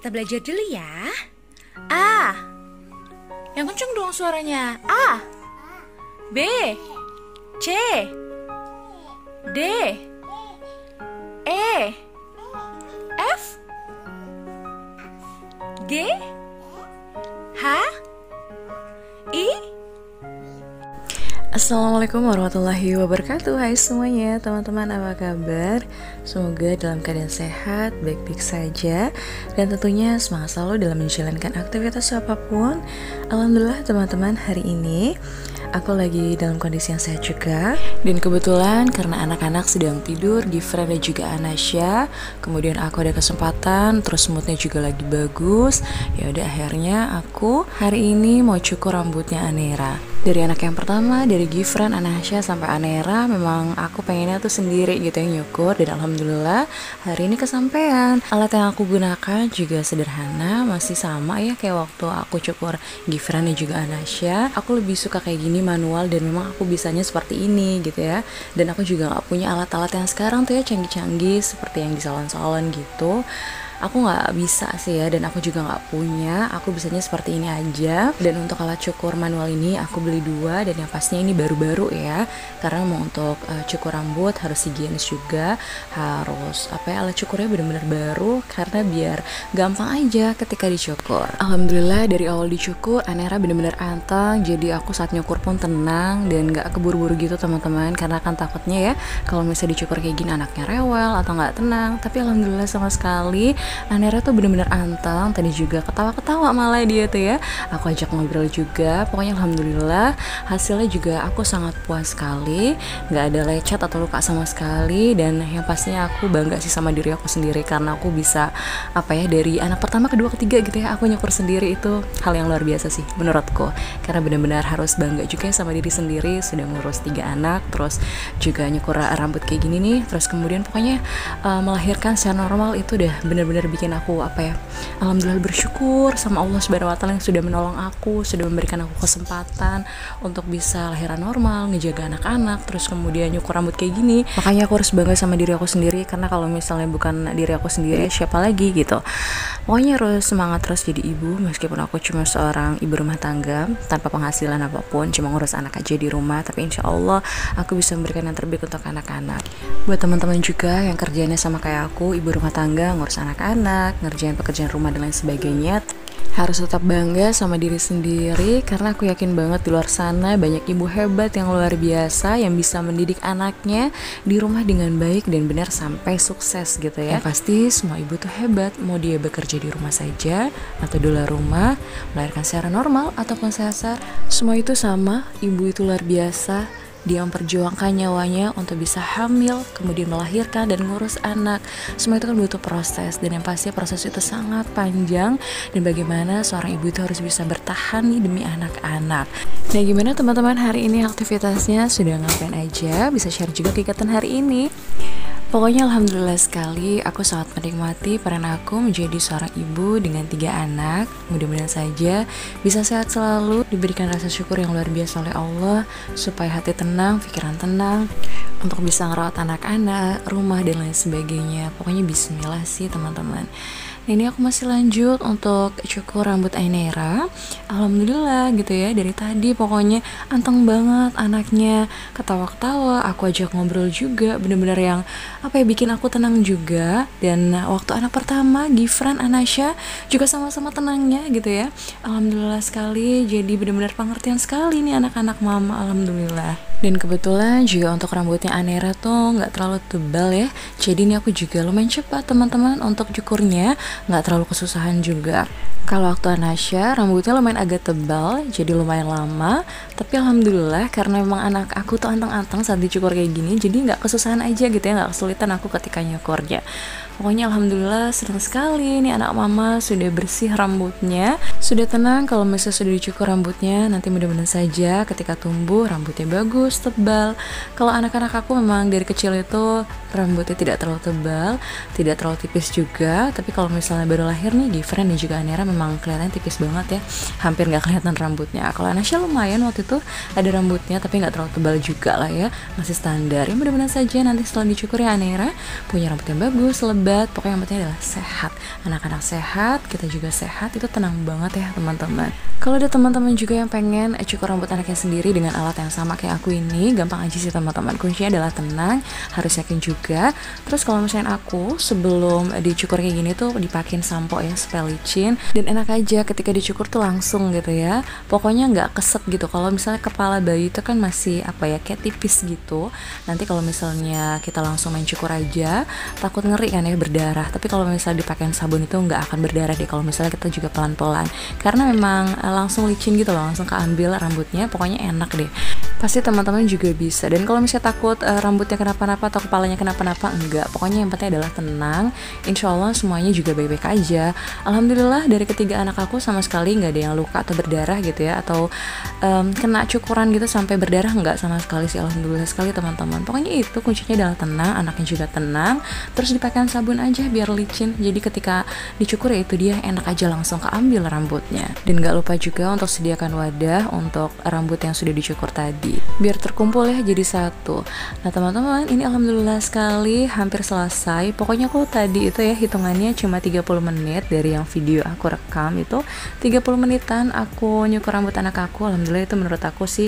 kita belajar dulu ya. A. Yang kenceng dong suaranya. A. B. C. D. E. F. G. H. I. Assalamualaikum warahmatullahi wabarakatuh. Hai semuanya, teman-teman, apa kabar? Semoga dalam keadaan sehat, baik-baik saja, dan tentunya semangat selalu dalam menjalankan aktivitas apapun. Alhamdulillah teman-teman, hari ini aku lagi dalam kondisi yang sehat juga. Dan kebetulan karena anak-anak sedang tidur, Gifran dan juga Anasya, kemudian aku ada kesempatan, terus moodnya juga lagi bagus. Ya udah, akhirnya aku hari ini mau cukur rambutnya Anera. Dari anak yang pertama, dari Gifran, Anasya sampai Anera, memang aku pengennya tuh sendiri gitu yang nyukur. Dan alhamdulillah hari ini kesampaian. Alat yang aku gunakan juga sederhana, masih sama ya kayak waktu aku cukur Gifran dan juga Anasya. Aku lebih suka kayak gini, manual, dan memang aku bisanya seperti ini gitu ya. Dan aku juga gak punya alat-alat yang sekarang tuh ya canggih-canggih seperti yang di salon-salon gitu. Aku nggak bisa sih ya, dan aku juga nggak punya. Aku bisanya seperti ini aja. Dan untuk alat cukur manual ini aku beli 2, dan yang pastinya ini baru-baru ya, karena mau untuk cukur rambut harus higienis juga, harus alat cukurnya benar-benar baru, karena biar gampang aja ketika dicukur. Alhamdulillah dari awal dicukur Anera benar-benar anteng, jadi aku saat nyukur pun tenang dan nggak keburu-buru gitu teman-teman, karena kan takutnya ya kalau misalnya dicukur kayak gini anaknya rewel atau nggak tenang. Tapi alhamdulillah sama sekali Anera tuh bener-bener anteng. Tadi juga ketawa-ketawa malah dia tuh ya. Aku ajak ngobrol juga. Pokoknya alhamdulillah hasilnya juga aku sangat puas sekali. Gak ada lecet atau luka sama sekali. Dan yang pastinya aku bangga sih sama diri aku sendiri, karena aku bisa dari anak pertama, kedua, ketiga gitu ya, aku nyukur sendiri. Itu hal yang luar biasa sih menurutku, karena benar-benar harus bangga juga sama diri sendiri. Sudah ngurus 3 anak, terus juga nyukur rambut kayak gini nih, terus kemudian pokoknya melahirkan secara normal. Itu udah benar-benar bikin aku alhamdulillah bersyukur sama Allah Subhanahu wa taala yang sudah menolong aku, sudah memberikan aku kesempatan untuk bisa lahiran normal, ngejaga anak-anak, terus kemudian nyukur rambut kayak gini. Makanya aku harus bangga sama diri aku sendiri, karena kalau misalnya bukan diri aku sendiri, siapa lagi gitu. Pokoknya harus semangat terus jadi ibu, meskipun aku cuma seorang ibu rumah tangga tanpa penghasilan apapun, cuma ngurus anak aja di rumah, tapi insya Allah aku bisa memberikan yang terbaik untuk anak-anak. Buat teman-teman juga yang kerjanya sama kayak aku, ibu rumah tangga, ngurus anak-anak, ngerjain pekerjaan rumah dan lain sebagainya, harus tetap bangga sama diri sendiri, karena aku yakin banget di luar sana banyak ibu hebat yang luar biasa yang bisa mendidik anaknya di rumah dengan baik dan benar sampai sukses gitu ya. Yang pasti semua ibu tuh hebat, mau dia bekerja di rumah saja atau di luar rumah, melahirkan secara normal ataupun sesar, semua itu sama. Ibu itu luar biasa. Dia memperjuangkan nyawanya untuk bisa hamil, kemudian melahirkan dan ngurus anak. Semua itu kan butuh proses, dan yang pasti proses itu sangat panjang. Dan bagaimana seorang ibu itu harus bisa bertahan nih demi anak-anak. Nah, gimana teman-teman hari ini aktivitasnya? Sudah ngapain aja? Bisa share juga kegiatan hari ini. Pokoknya alhamdulillah sekali, aku sangat menikmati peran aku menjadi seorang ibu dengan 3 anak. Mudah-mudahan saja bisa sehat selalu, diberikan rasa syukur yang luar biasa oleh Allah, supaya hati tenang, pikiran tenang, untuk bisa ngerawat anak-anak, rumah, dan lain sebagainya. Pokoknya bismillah sih teman-teman. Nah, ini aku masih lanjut untuk cukur rambut Anera. Alhamdulillah gitu ya, dari tadi pokoknya anteng banget anaknya, ketawa-ketawa, aku ajak ngobrol juga, bener-bener yang bikin aku tenang juga. Dan waktu anak pertama Gifran, Anasya juga sama-sama tenangnya gitu ya. Alhamdulillah sekali, jadi bener-bener pengertian sekali nih anak-anak mama, alhamdulillah. Dan kebetulan juga untuk rambutnya Anera tuh nggak terlalu tebal ya, jadi ini aku juga lumayan cepat teman-teman untuk cukurnya, nggak terlalu kesusahan juga. Kalau waktu Anasya rambutnya lumayan agak tebal, jadi lumayan lama. Tapi alhamdulillah karena memang anak aku tuh anteng-anteng saat dicukur kayak gini, jadi nggak kesusahan aja gitu ya, nggak kesulitan aku ketika nyukurnya. Pokoknya alhamdulillah senang sekali nih anak mama sudah bersih rambutnya, sudah tenang kalau misalnya sudah dicukur rambutnya. Nanti mudah-mudahan saja ketika tumbuh rambutnya bagus, tebal. Kalau anak-anak aku memang dari kecil itu rambutnya tidak terlalu tebal, tidak terlalu tipis juga. Tapi kalau misalnya baru lahir nih Gifran dan juga Anera memang kelihatan tipis banget ya, hampir nggak kelihatan rambutnya. Kalau Anasya lumayan waktu itu ada rambutnya, tapi nggak terlalu tebal juga lah ya, masih standar. Ya mudah-mudahan saja nanti setelah dicukur ya Anera punya rambut yang bagus, lebat, lambat, pokoknya yang penting adalah sehat. Anak-anak sehat, kita juga sehat, itu tenang banget ya teman-teman. Kalau ada teman-teman juga yang pengen cukur rambut anaknya sendiri dengan alat yang sama kayak aku ini, gampang aja sih teman-teman. Kuncinya adalah tenang, harus yakin juga. Terus kalau misalnya aku sebelum dicukur kayak gini tuh dipakein sampo ya supaya licin, dan enak aja ketika dicukur tuh langsung gitu ya. Pokoknya nggak keset gitu. Kalau misalnya kepala bayi itu kan masih apa ya, kayak tipis gitu. Nanti kalau misalnya kita langsung main cukur aja, takut ngeri kan ya berdarah. Tapi kalau misalnya dipakein sabun itu nggak akan berdarah deh. Kalau misalnya kita juga pelan-pelan, karena memang langsung licin gitu loh, langsung keambil rambutnya. Pokoknya enak deh. Pasti teman-teman juga bisa. Dan kalau misalnya takut rambutnya kenapa-napa atau kepalanya kenapa-napa, enggak. Pokoknya yang penting adalah tenang. Insya Allah semuanya juga baik-baik aja. Alhamdulillah dari ketiga anak aku sama sekali nggak ada yang luka atau berdarah gitu ya, atau kena cukuran gitu sampai berdarah, nggak sama sekali sih. Alhamdulillah sekali teman-teman. Pokoknya itu kuncinya adalah tenang, anaknya juga tenang. Terus dipakai sabun aja biar licin. Jadi ketika dicukur ya itu dia, enak aja langsung keambil rambutnya. Dan nggak lupa juga untuk sediakan wadah untuk rambut yang sudah dicukur tadi, biar terkumpul ya jadi satu. Nah teman-teman, ini alhamdulillah sekali hampir selesai. Pokoknya aku tadi itu ya hitungannya cuma 30 menit dari yang video aku rekam itu, 30 menitan aku nyukur rambut anak aku. Alhamdulillah itu menurut aku sih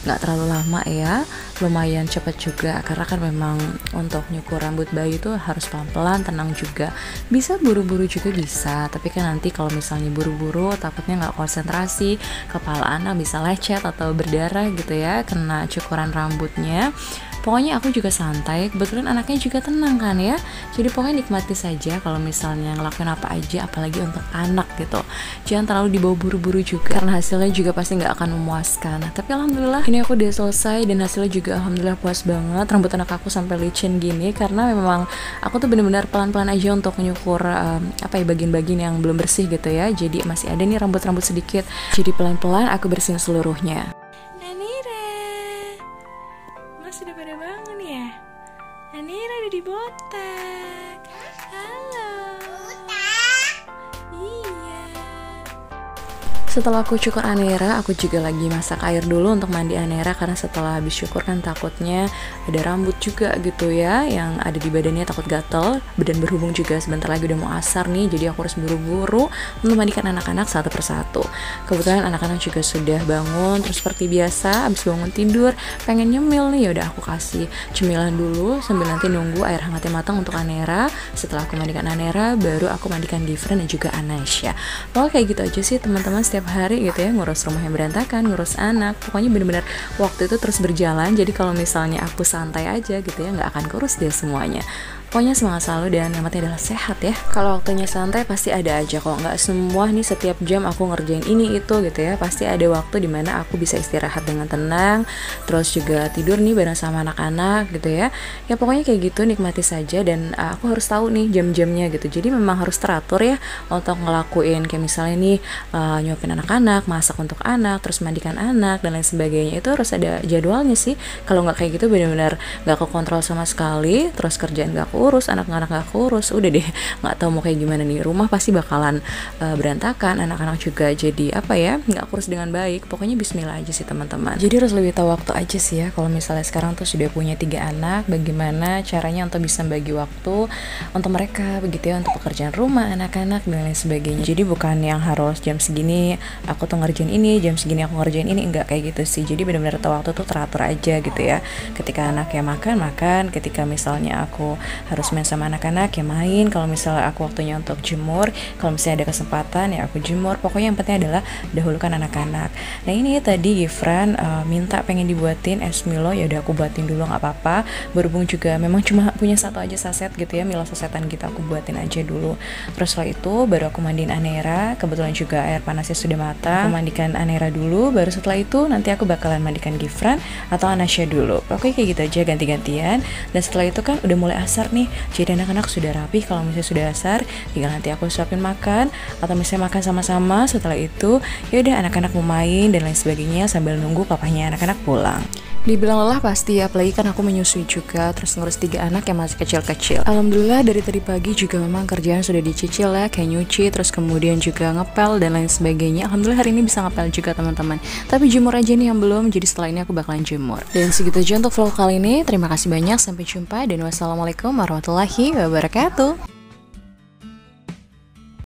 nggak terlalu lama ya, lumayan cepat juga, karena kan memang untuk nyukur rambut bayi itu harus pelan-pelan, tenang juga. Bisa buru-buru juga bisa, tapi kan nanti kalau misalnya buru-buru takutnya nggak konsentrasi, kepala anak bisa lecet atau berdarah gitu ya, kena cukuran rambutnya. Pokoknya aku juga santai, kebetulan anaknya juga tenang kan ya. Jadi pokoknya nikmati saja kalau misalnya ngelakuin apa aja, apalagi untuk anak gitu. Jangan terlalu dibawa buru-buru juga, karena hasilnya juga pasti nggak akan memuaskan. Nah, tapi alhamdulillah ini aku udah selesai dan hasilnya juga alhamdulillah puas banget. Rambut anak aku sampai licin gini karena memang aku tuh bener-bener pelan-pelan aja untuk menyukur bagian-bagian yang belum bersih gitu ya. Jadi masih ada nih rambut-rambut sedikit. Jadi pelan-pelan aku bersihin seluruhnya. Sudah pada bangun ya? Anira udah dibotak. Halo. Iya. Setelah aku cukur Anera, aku juga lagi masak air dulu untuk mandi Anera, karena setelah habis cukur kan takutnya ada rambut juga gitu ya yang ada di badannya, takut gatel. Badan berhubung juga sebentar lagi udah mau asar nih, jadi aku harus buru-buru untuk mandikan anak-anak satu persatu. Kebetulan anak-anak juga sudah bangun, terus seperti biasa habis bangun tidur pengen nyemil nih, ya udah aku kasih cemilan dulu sambil nanti nunggu air hangatnya matang untuk Anera. Setelah aku mandikan Anera, baru aku mandikan Gifran dan juga Anasya. Pokoknya kayak gitu aja sih teman-teman, setiap hari gitu ya, ngurus rumah yang berantakan, ngurus anak. Pokoknya bener-bener waktu itu terus berjalan. Jadi kalau misalnya aku santai aja gitu ya, nggak akan kurus deh semuanya. Pokoknya semangat selalu dan yang penting adalah sehat ya. Kalau waktunya santai pasti ada aja, kok nggak semua nih setiap jam aku ngerjain ini itu gitu ya. Pasti ada waktu dimana aku bisa istirahat dengan tenang, terus juga tidur nih bareng sama anak-anak gitu ya. Ya pokoknya kayak gitu, nikmati saja. Dan aku harus tahu nih jam-jamnya gitu. Jadi memang harus teratur ya untuk ngelakuin kayak misalnya nih nyuapin anak-anak, masak untuk anak, terus mandikan anak dan lain sebagainya. Itu harus ada jadwalnya sih. Kalau nggak kayak gitu benar-benar nggak kekontrol sama sekali. Terus kerjaan nggak urus, anak-anak gak kurus, udah deh nggak tahu mau kayak gimana nih, rumah pasti bakalan berantakan, anak-anak juga jadi nggak kurus dengan baik. Pokoknya bismillah aja sih teman-teman. Jadi harus lebih tahu waktu aja sih ya. Kalau misalnya sekarang tuh sudah punya 3 anak, bagaimana caranya untuk bisa bagi waktu untuk mereka begitu ya, untuk pekerjaan rumah, anak-anak dan lain sebagainya. Jadi bukan yang harus jam segini aku tuh ngerjain ini, jam segini aku ngerjain ini, enggak kayak gitu sih. Jadi benar-benar tahu waktu tuh teratur aja gitu ya. Ketika anaknya makan, ketika misalnya aku harus main sama anak-anak ya main, kalau misalnya aku waktunya untuk jemur, kalau misalnya ada kesempatan ya aku jemur. Pokoknya yang penting adalah dahulukan anak-anak. Nah ini tadi Gifran minta pengen dibuatin es Milo, ya udah aku buatin dulu nggak apa-apa. Berhubung juga memang cuma punya satu aja saset gitu ya, Milo sasetan gitu, aku buatin aja dulu. Terus setelah itu baru aku mandiin Anera, kebetulan juga air panasnya sudah matang. Aku mandikan Anera dulu, baru setelah itu nanti aku bakalan mandikan Gifran atau Anasya dulu. Oke kayak gitu aja, ganti-gantian. Dan setelah itu kan udah mulai asar nih, jadi anak-anak sudah rapi. Kalau misalnya sudah asar, tinggal nanti aku suapin makan, atau misalnya makan sama-sama. Setelah itu ya udah anak-anak mau main dan lain sebagainya sambil nunggu papahnya anak-anak pulang. Dibilang lelah pasti, apalagi kan aku menyusui juga, terus ngurus 3 anak yang masih kecil-kecil. Alhamdulillah dari tadi pagi juga memang kerjaan sudah dicicil ya, kayak nyuci, terus kemudian juga ngepel dan lain sebagainya. Alhamdulillah hari ini bisa ngepel juga teman-teman. Tapi jemur aja nih yang belum, jadi setelah ini aku bakalan jemur. Dan segitu aja untuk vlog kali ini. Terima kasih banyak, sampai jumpa dan wassalamualaikum warahmatullahi wabarakatuh.